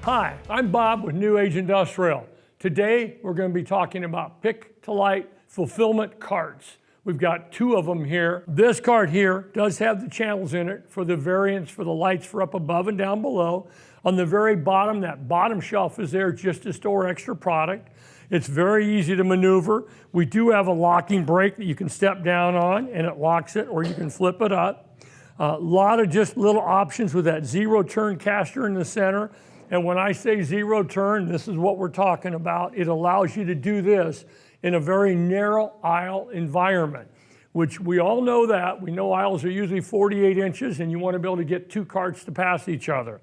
Hi, I'm Bob with New Age Industrial. Today we're going to be talking about pick-to-light fulfillment carts. We've got two of them here. This cart here does have the channels in it for the variants for the lights for up above and down below. On the very bottom, that bottom shelf is there just to store extra product. It's very easy to maneuver. We do have a locking brake that you can step down on and it locks it, or you can flip it up. A lot of just little options with that zero turn caster in the center. And when I say zero turn, this is what we're talking about. It allows you to do this in a very narrow aisle environment, which we all know that. We know aisles are usually 48 inches and you want to be able to get two carts to pass each other.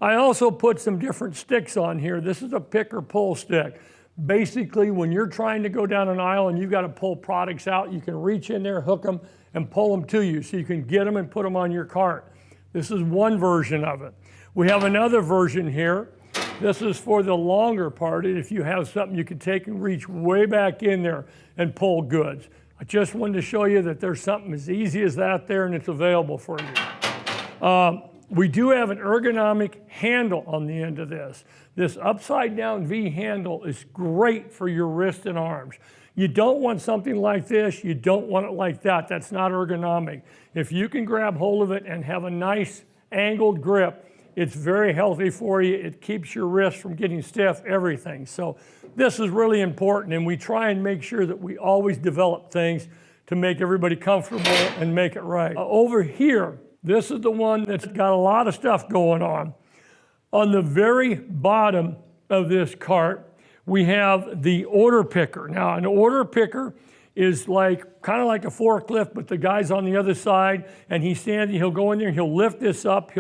I also put some different sticks on here. This is a pick or pull stick. Basically, when you're trying to go down an aisle and you've got to pull products out, you can reach in there, hook them, and pull them to you so you can get them and put them on your cart. This is one version of it. We have another version here. This is for the longer part. If you have something you can take and reach way back in there and pull goods. I just wanted to show you that there's something as easy as that there and it's available for you. We do have an ergonomic handle on the end of this. This upside down V handle is great for your wrist and arms. You don't want something like this, you don't want it like that. That's not ergonomic. If you can grab hold of it and have a nice angled grip, it's very healthy for you. It keeps your wrist from getting stiff, everything. So this is really important, and we try and make sure that we always develop things to make everybody comfortable and make it right. Over here, this is the one that's got a lot of stuff going on. On the very bottom of this cart, we have the order picker. Now, an order picker is kind of like a forklift, but the guy's on the other side, and he's standing, he'll go in there, he'll lift this up,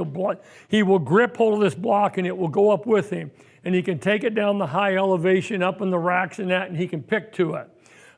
he will grip hold of this block, and it will go up with him. And he can take it down the high elevation, up in the racks and that, and he can pick to it.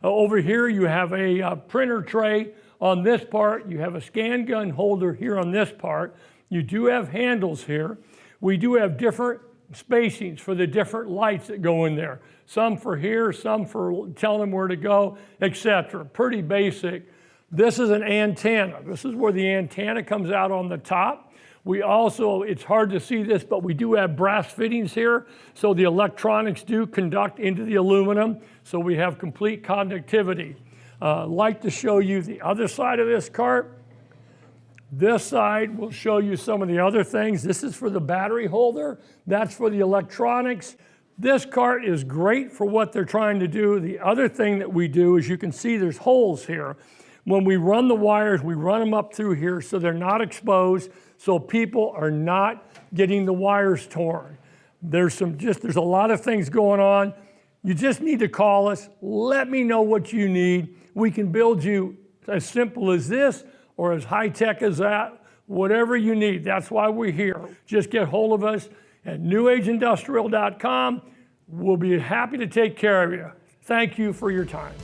Over here, you have a printer tray on this part. You have a scan gun holder here on this part. You do have handles here. We do have different spacings for the different lights that go in there. Some for here, some for telling them where to go, etc. Pretty basic. This is an antenna. This is where the antenna comes out on the top. We also, it's hard to see this, but we do have brass fittings here. So the electronics do conduct into the aluminum. So we have complete conductivity. I'd like to show you the other side of this cart. This side will show you some of the other things. This is for the battery holder. That's for the electronics. This cart is great for what they're trying to do. The other thing that we do is you can see there's holes here. When we run the wires, we run them up through here so they're not exposed, so people are not getting the wires torn. There's a lot of things going on. You just need to call us. Let me know what you need. We can build you as simple as this or as high-tech as that, whatever you need. That's why we're here. Just get hold of us at newageindustrial.com. We'll be happy to take care of you. Thank you for your time.